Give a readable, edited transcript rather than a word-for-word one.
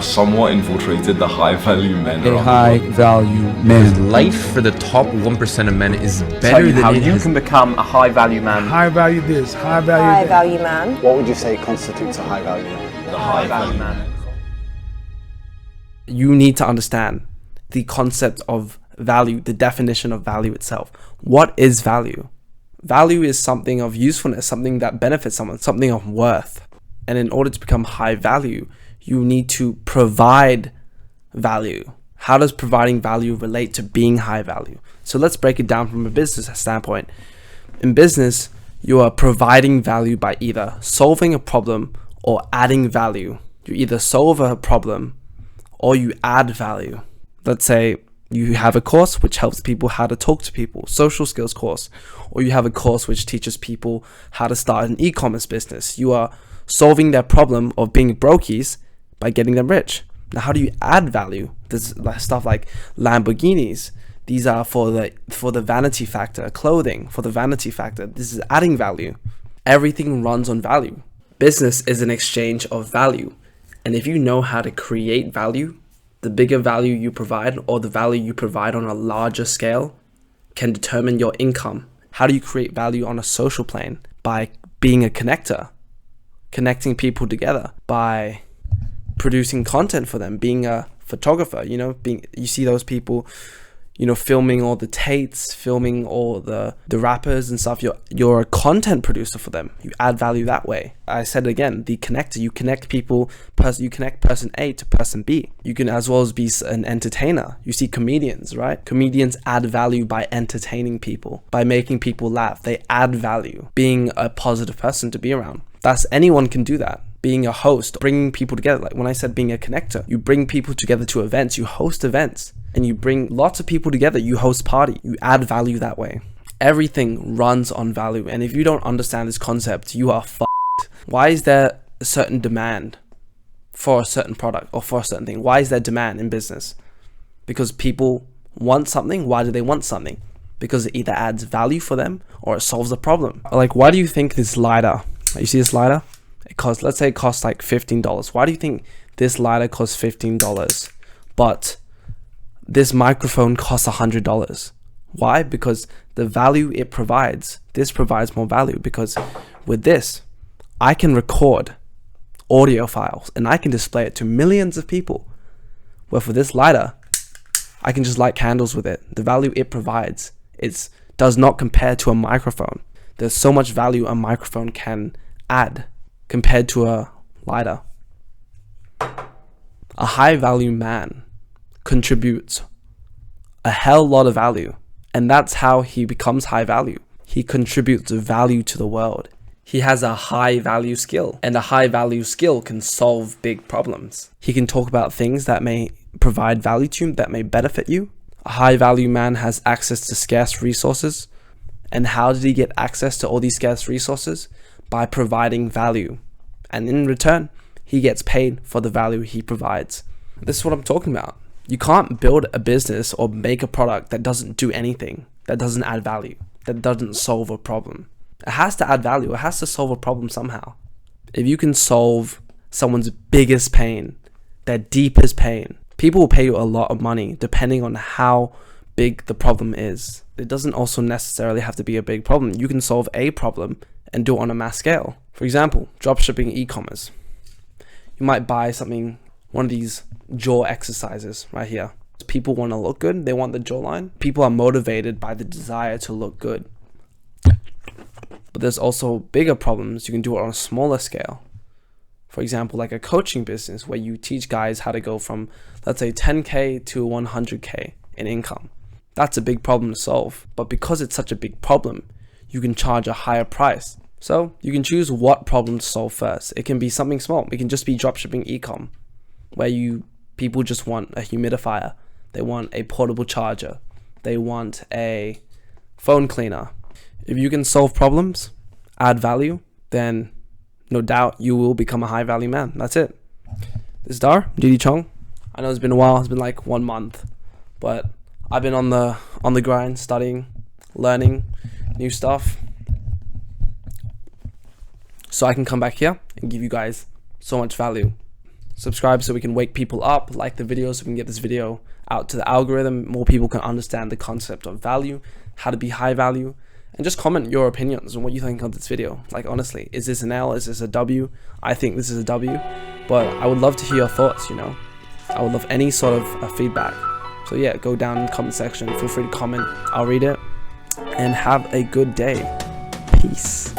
have somewhat infiltrated the high value men. A high value man. Life for the top 1% of men is better than how it you has. can become a high value man. High value this, high value High that. value man. What would you say constitutes a high value man? The high value man. You need to understand the concept of value, the definition of value itself. What is value? Value is something of usefulness, something that benefits someone, something of worth. And in order to become high value, you need to provide value. How does providing value relate to being high value? So let's break it down from a business standpoint. In business, you are providing value by either solving a problem or adding value. You either solve a problem or you add value. Let's say you have a course which helps people how to talk to people, social skills course, or you have a course which teaches people how to start an e-commerce business. You are solving their problem of being brokies by getting them rich. Now, how do you add value? There's stuff like Lamborghinis. These are for the vanity factor. Clothing for the vanity factor. This is adding value. Everything runs on value. Business is an exchange of value. And if you know how to create value, the bigger value you provide or the value you provide on a larger scale can determine your income. How do you create value on a social plane? By being a connector, connecting people together, by producing content for them, being a photographer, you see those people, filming all the Tates, filming all the rappers and stuff. You're a content producer for them. You add value that way. I said it again, the connector. You connect people, you connect person A to person B. You can as well as be an entertainer. You see comedians, right? Comedians add value by entertaining people, by making people laugh. They add value, being a positive person to be around. Anyone can do that. Being a host, bringing people together. Like when I said being a connector, you bring people together to events, you host events, and you bring lots of people together, you host party, you add value that way. Everything runs on value. And if you don't understand this concept, you are f***ed. Why is there a certain demand for a certain product or for a certain thing? Why is there demand in business? Because people want something. Why do they want something? Because it either adds value for them or it solves a problem. Like, why do you think this lighter, you see this lighter? Let's say it costs like $15. Why do you think this lighter costs $15, but this microphone costs $100? Why? Because the value it provides, this provides more value, because with this, I can record audio files and I can display it to millions of people. Where for this lighter, I can just light candles with it. The value it provides, does not compare to a microphone. There's so much value a microphone can add compared to a lighter. A high value man contributes a hell lot of value, and that's how he becomes high value. He contributes value to the world. He has a high value skill, and a high value skill can solve big problems. He can talk about things that may provide value to you, that may benefit you. A high value man has access to scarce resources. And how did he get access to all these scarce resources? By providing value. And in return, he gets paid for the value he provides. This is what I'm talking about. You can't build a business or make a product that doesn't do anything, that doesn't add value, that doesn't solve a problem. It has to add value. It has to solve a problem somehow. If you can solve someone's biggest pain, their deepest pain, people will pay you a lot of money depending on how big the problem is. It doesn't also necessarily have to be a big problem. You can solve a problem and do it on a mass scale. For example, dropshipping e-commerce. You might buy something, one of these jaw exercises right here. People want to look good. They want the jawline. People are motivated by the desire to look good. But there's also bigger problems. You can do it on a smaller scale. For example, like a coaching business where you teach guys how to go from, let's say, 10K to 100K in income. That's a big problem to solve. But because it's such a big problem, you can charge a higher price. So you can choose what problem to solve first. It can be something small. It can just be dropshipping e-com, where people just want a humidifier. They want a portable charger. They want a phone cleaner. If you can solve problems, add value, then no doubt you will become a high value man. That's it. This is Dar, Didi Chong. I know it's been a while. It's been like 1 month, but I've been on the grind, studying, learning new stuff, so I can come back here and give you guys so much value. subscribe so we can wake people up, like the video so we can get this video out to the algorithm, more people can understand the concept of value, how to be high value, and just comment your opinions on what you think of this video. Like, honestly, is this an L? Is this a W? I think this is a W, but I would love to hear your thoughts, you know. I would love any sort of feedback. So yeah, go down in the comment section, feel free to comment, I'll read it, and have a good day. Peace.